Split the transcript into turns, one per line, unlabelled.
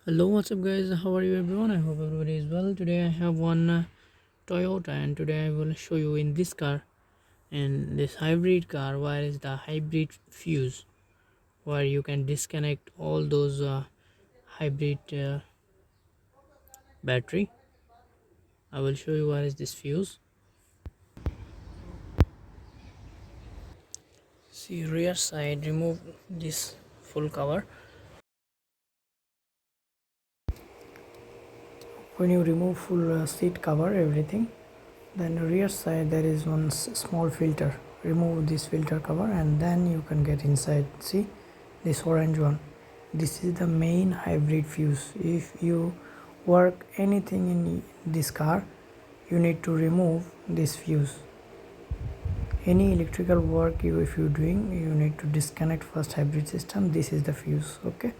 Hello, what's up, guys? How are you, everyone? I hope everybody is well. Today, I have one Toyota, and today I will show you in this car, in this hybrid car, where is the hybrid fuse, where you can disconnect all those hybrid battery. I will show you where is this fuse. See, rear side, remove this full cover. When you remove full seat cover, everything, then rear side there is one small filter. Remove this filter cover and then you can get inside. See this orange one, this is the main hybrid fuse. If you work anything in this car, you need to remove this fuse. Any electrical work if you're doing, you need to disconnect first hybrid system. This is the fuse. Okay,